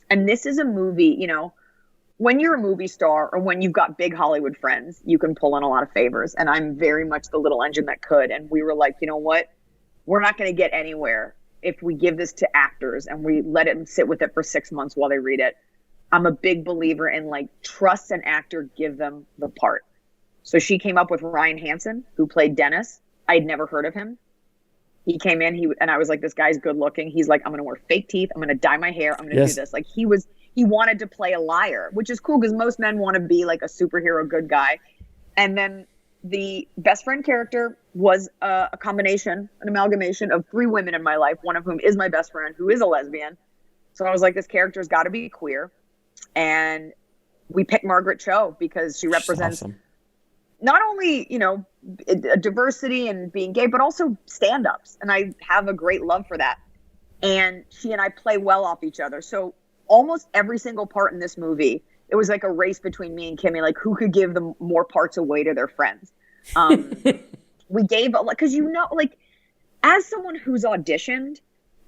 And this is a movie, you know, when you're a movie star or when you've got big Hollywood friends, you can pull in a lot of favors. And I'm very much the little engine that could. And we were like, you know what? We're not going to get anywhere if we give this to actors and we let them sit with it for 6 months while they read it. I'm a big believer in like trust an actor, give them the part. So she came up with Ryan Hansen, who played Dennis. I'd never heard of him. He came in, and I was like, this guy's good looking. He's like, I'm going to wear fake teeth. I'm going to dye my hair. I'm going to do this. Like he wanted to play a liar, which is cool because most men want to be like a superhero good guy. And then the best friend character was a combination, an amalgamation of 3 women in my life, one of whom is my best friend, who is a lesbian. So I was like, this character's got to be queer. And we picked Margaret Cho because she represents not only, you know, a diversity and being gay, but also stand-ups. And I have a great love for that. And she and I play well off each other. So almost every single part in this movie, it was like a race between me and Kimmy, like who could give them more parts away to their friends. We gave, because, you know, like as someone who's auditioned,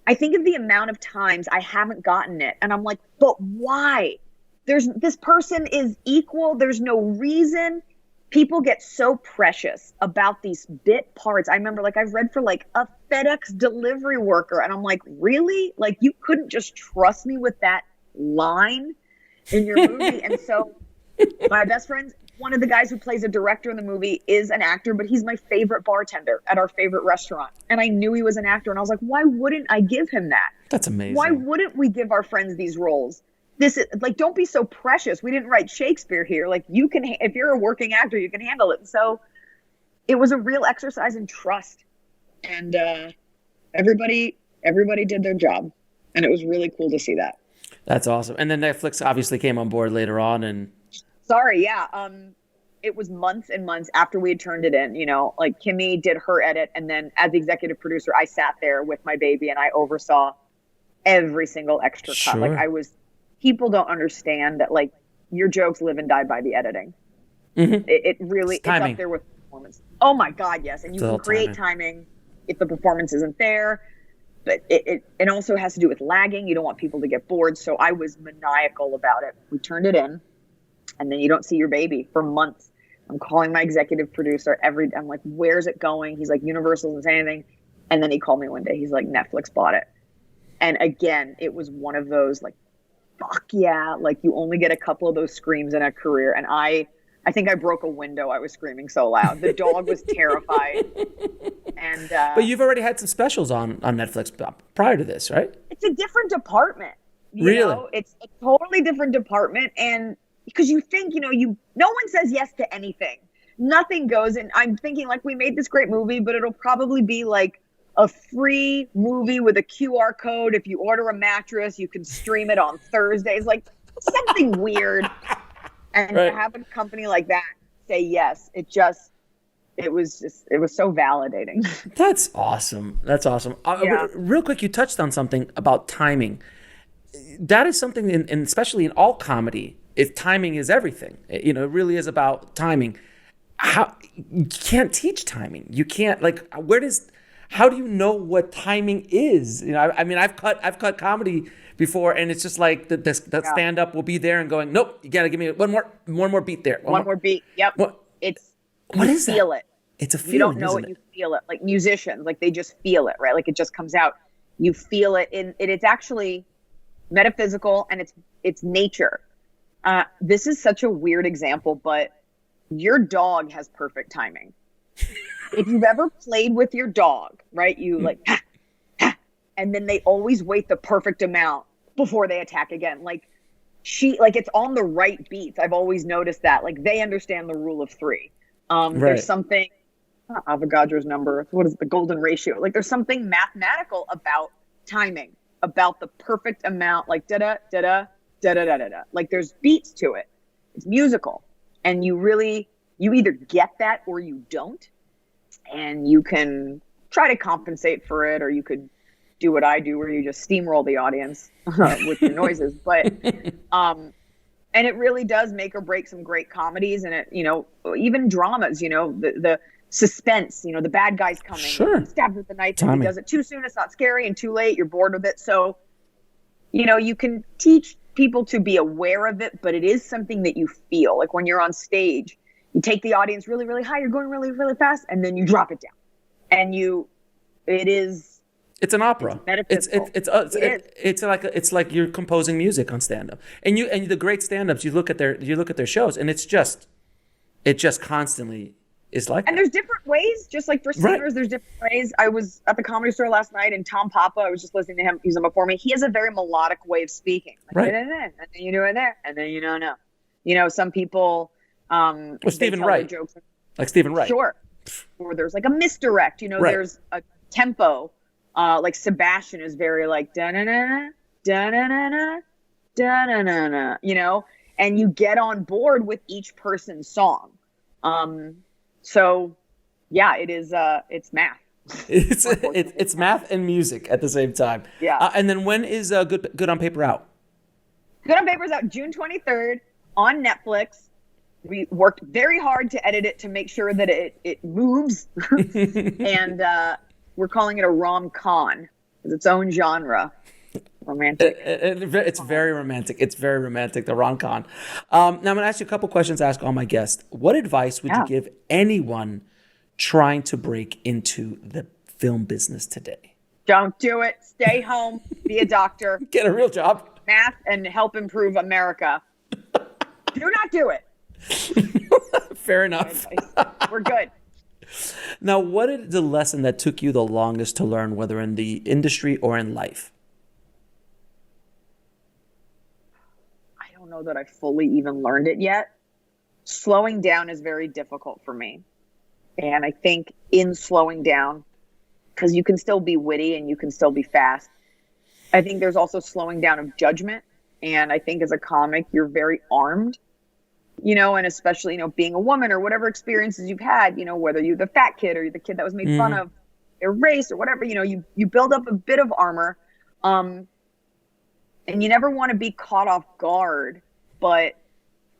I think of the amount of times I haven't gotten it. And I'm like, but why? This person is equal. There's no reason. People get so precious about these bit parts. I remember, like, I've read for like a FedEx delivery worker, and I'm like, really? Like, you couldn't just trust me with that line in your movie? And so my best friend, one of the guys who plays a director in the movie, is an actor, but he's my favorite bartender at our favorite restaurant. And I knew he was an actor, and I was like, why wouldn't I give him that? That's amazing. Why wouldn't we give our friends these roles? This is like, don't be so precious. We didn't write Shakespeare here. Like, you can, if you're a working actor, you can handle it. And so it was a real exercise in trust, and everybody did their job, and it was really cool to see that. That's awesome. And then Netflix obviously came on board later on, and it was months and months after we had turned it in. You know, like Kimmy did her edit, and then as the executive producer, I sat there with my baby and I oversaw every single extra cut. Like, people don't understand that, like, your jokes live and die by the editing. Mm-hmm. It really, it's up there with performance. Oh my God, yes. And you can create timing if the performance isn't there, but it also has to do with lagging. You don't want people to get bored. So I was maniacal about it. We turned it in, and then you don't see your baby for months. I'm calling my executive producer I'm like, where's it going? He's like, Universal doesn't say anything. And then he called me one day. He's like, Netflix bought it. And again, it was one of those, like, fuck yeah, like, you only get a couple of those screams in a career. And I think I broke a window. I was screaming so loud. The dog was terrified. And but you've already had some specials on Netflix prior to this, right? It's a different department. You know? It's a totally different department. And because you think, you know, no one says yes to anything. Nothing goes. And I'm thinking, like, we made this great movie, but it'll probably be like a free movie with a QR code. If you order a mattress, you can stream it on Thursdays. Like, something weird. And to have a company like that say yes, it was so validating. That's awesome. Yeah. Real quick, you touched on something about timing. That is something, and especially in all comedy, if timing is everything. You know, it really is about timing. You can't teach timing. You can't, like, how do you know what timing is? You know, I mean, I've cut comedy before, and it's just like the stand up will be there and going, nope, you gotta give me one more beat there. One more beat. Yep. What is that? Feel it. It's a feeling. You don't know it, it? You feel it. Like musicians, like, they just feel it, right? Like, it just comes out. You feel it it's actually metaphysical, and it's nature. This is such a weird example, but your dog has perfect timing. If you've ever played with your dog, right? You like, and then they always wait the perfect amount before they attack again. Like, it's on the right beats. I've always noticed that. Like, they understand the rule of 3. Right. There's something, Avogadro's number, what is the golden ratio? Like, there's something mathematical about timing, about the perfect amount, like da-da, da-da, da-da-da-da-da. Like, there's beats to it. It's musical. And you either get that or you don't. And you can try to compensate for it, or you could do what I do, where you just steamroll the audience with your noises. But, and it really does make or break some great comedies, and it, you know, even dramas, you know, the suspense, the bad guy's coming. Sure. He stabs with the knife. Timing. And he does it too soon. It's not scary, and too late. You're bored with it. So, you can teach people to be aware of it, but it is something that you feel. Like when you're on stage, you take the audience really, really high. You're going really, really fast, and then you drop it down. And it's an opera. It's like you're composing music on stand-up. And the great stand-ups, you look at their shows, and it just constantly is like and that. There's different ways, just like for singers, There's different ways. I was at the Comedy Store last night, and Tom Papa, I was just listening to him. He's on before me. He has a very melodic way of speaking. Like, right. And then you do it there, and then you don't know. Some people or Stephen Wright. Jokes. Like Stephen Wright. Sure. Or there's like a misdirect, right. There's a tempo. Like Sebastian is very like da-na-na, da-na-na-na, da-na-na-na, and you get on board with each person's song. So yeah, it is, it's math. It's math and music at the same time. Yeah. And then when is Good on Paper out? Good on Paper is out June 23rd on Netflix. We worked very hard to edit it to make sure that it moves. And we're calling it a rom-con. It's its own genre. Romantic. It's very romantic. It's very romantic, the rom-con. Now I'm going to ask you a couple questions to ask all my guests. What advice would you give anyone trying to break into the film business today? Don't do it. Stay home. Be a doctor. Get a real job. Math and help improve America. Do not do it. Fair enough. We're good. Now, what is the lesson that took you the longest to learn, whether in the industry or in life? I don't know that I fully even learned it yet. Slowing down is very difficult for me. And I think in slowing down, because you can still be witty and you can still be fast, I think there's also slowing down of judgment. And I think as a comic, you're very armed, and especially, being a woman or whatever experiences you've had, whether you're the fat kid or you're the kid that was made fun of their race or whatever, you build up a bit of armor. And you never want to be caught off guard, but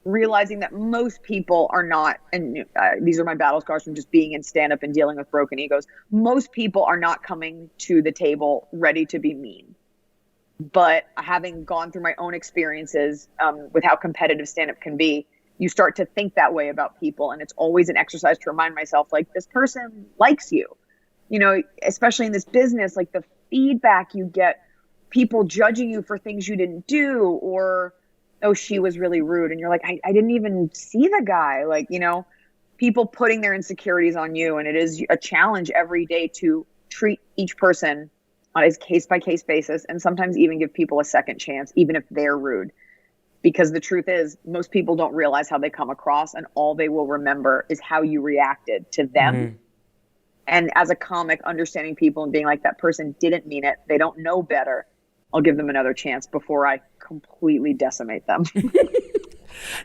realizing that most people are not, and these are my battle scars from just being in stand-up and dealing with broken egos. Most people are not coming to the table ready to be mean. But having gone through my own experiences with how competitive stand-up can be, you start to think that way about people. And it's always an exercise to remind myself, like, this person likes you, especially in this business, like the feedback you get, people judging you for things you didn't do, or, oh, she was really rude. And you're like, I didn't even see the guy. Like, people putting their insecurities on you. And it is a challenge every day to treat each person on a case-by-case basis, and sometimes even give people a second chance, even if they're rude. Because the truth is, most people don't realize how they come across, and all they will remember is how you reacted to them. Mm-hmm. And as a comic, understanding people and being like, that person didn't mean it, they don't know better, I'll give them another chance before I completely decimate them.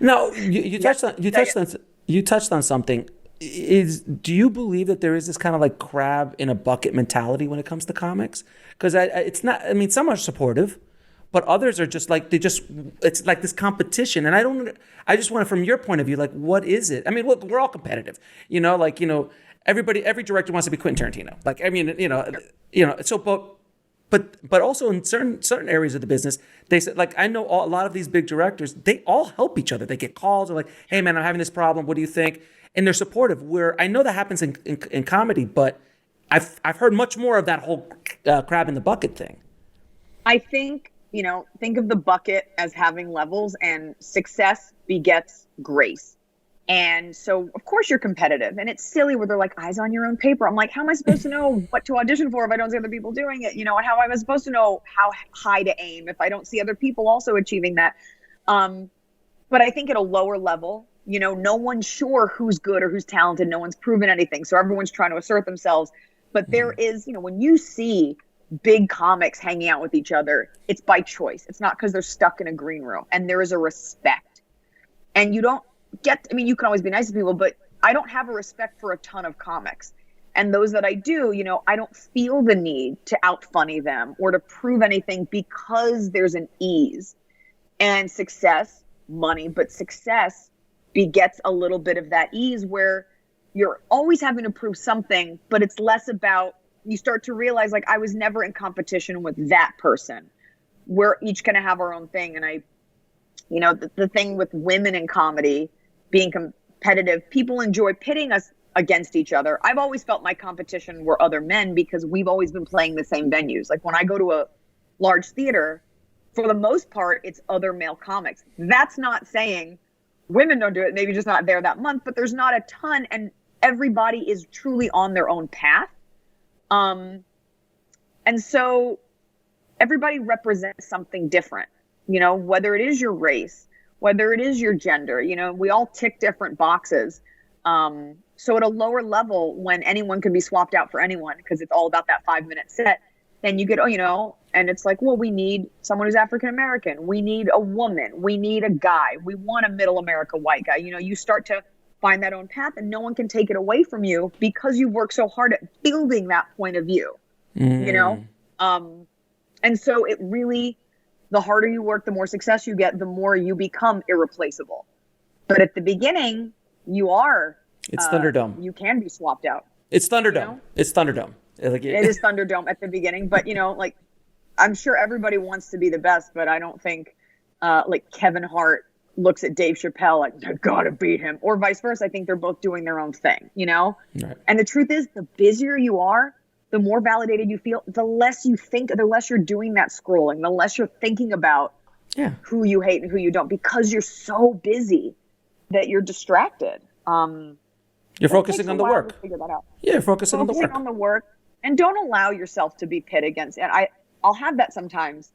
Now, you touched on something. Do you believe that there is this kind of like crab in a bucket mentality when it comes to comics? Because it's not. I mean, some are supportive, but others are just like it's like this competition. And I just want to, from your point of view, like, what is it? I mean, look, we're all competitive, every director wants to be Quentin Tarantino. Like, I mean, so, but also in certain areas of the business, they said, like, I know a lot of these big directors, they all help each other. They get calls, they're like, hey man, I'm having this problem. What do you think? And they're supportive. Where I know that happens in comedy, but I've heard much more of that whole crab in the bucket thing. I think, think of the bucket as having levels, and success begets grace. And so, of course, you're competitive. And it's silly where they're like, eyes on your own paper. I'm like, how am I supposed to know what to audition for if I don't see other people doing it? And how am I supposed to know how high to aim if I don't see other people also achieving that? But I think at a lower level, no one's sure who's good or who's talented. No one's proven anything. So everyone's trying to assert themselves. But there is, when you see big comics hanging out with each other, it's by choice. It's not because they're stuck in a green room. And there is a respect. And you don't you can always be nice to people, but I don't have a respect for a ton of comics. And those that I do, I don't feel the need to out-funny them or to prove anything, because there's an ease. And success, money, but success begets a little bit of that ease where you're always having to prove something, but it's less about, you start to realize like, I was never in competition with that person. We're each going to have our own thing. And the thing with women in comedy being competitive, people enjoy pitting us against each other. I've always felt my competition were other men because we've always been playing the same venues. Like when I go to a large theater, for the most part, it's other male comics. That's not saying women don't do it, maybe just not there that month, but there's not a ton, and everybody is truly on their own path. And so everybody represents something different, whether it is your race, whether it is your gender, we all tick different boxes. So at a lower level, when anyone can be swapped out for anyone, because it's all about that 5-minute set, then you get, and it's like, well, we need someone who's African-American. We need a woman. We need a guy. We want a middle America white guy. You start to find that own path, and no one can take it away from you because you work so hard at building that point of view, And so it really, the harder you work, the more success you get, the more you become irreplaceable. But at the beginning, you are. It's Thunderdome. You can be swapped out. It's Thunderdome. It's Thunderdome. It is Thunderdome at the beginning, but I'm sure everybody wants to be the best, but I don't think like Kevin Hart looks at Dave Chappelle like, I gotta beat him, or vice versa. I think they're both doing their own thing, Right. And the truth is, the busier you are, the more validated you feel, the less you think, the less you're doing that scrolling, the less you're thinking about who you hate and who you don't, because you're so busy that you're distracted. You're focusing on the work. To figure that out. Yeah, you're focusing on the work. And don't allow yourself to be pit against. And I'll have that sometimes.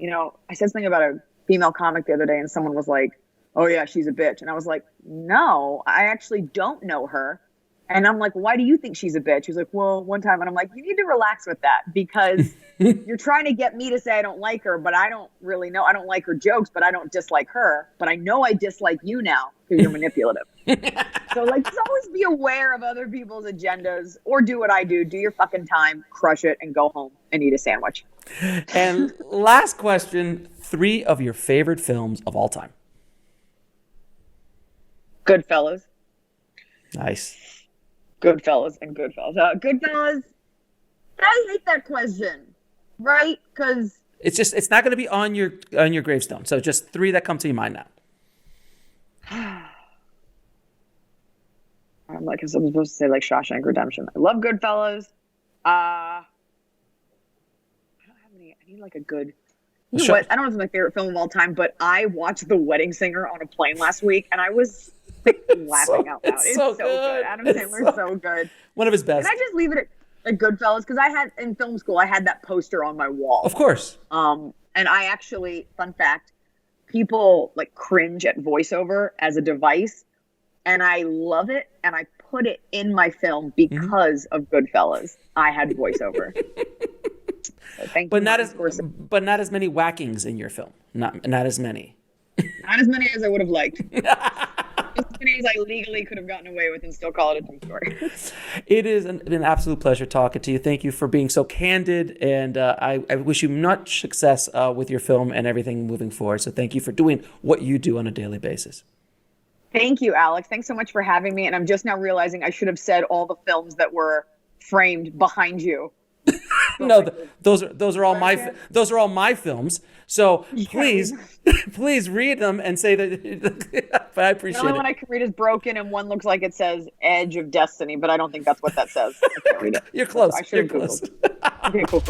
I said something about a female comic the other day, and someone was like, oh yeah, she's a bitch. And I was like, no, I actually don't know her. And I'm like, why do you think she's a bitch? He's like, well, one time. And I'm like, you need to relax with that, because you're trying to get me to say I don't like her, but I don't really know. I don't like her jokes, but I don't dislike her. But I know I dislike you now because you're manipulative. So just always be aware of other people's agendas, or do what I do. Do your fucking time, crush it, and go home and eat a sandwich. And last question, 3 of your favorite films of all time. Goodfellas. Nice. Goodfellas and Goodfellas. Goodfellas, I hate that question, right? Because it's not going to be on your gravestone. So just 3 that come to your mind now. I'm supposed to say Shawshank Redemption. I love Goodfellas. I don't have any. I need a good. You know what? I don't know if it's my favorite film of all time, but I watched The Wedding Singer on a plane last week, and I was laughing out loud. It's so good. Adam Sandler's so good. One of his best. Can I just leave it at Goodfellas? Because I had, in film school, I had that poster on my wall. Of course. And I actually, fun fact, people cringe at voiceover as a device, and I love it, and I put it in my film because of Goodfellas. I had voiceover. So thank you. But not as many whackings in your film. Not as many. Not as many as I would have liked. As many as I legally could have gotten away with and still call it a true story. It is an absolute pleasure talking to you. Thank you for being so candid, and I wish you much success with your film and everything moving forward. So thank you for doing what you do on a daily basis. Thank you, Alex. Thanks so much for having me. And I'm just now realizing I should have said all the films that were framed behind you. No, those are all my films. So please read them and say that. But I appreciate it. The only one I can read is Broken, and one looks like it says Edge of Destiny, but I don't think that's what that says. I can't read it. You're close. I should have Googled. Okay, cool.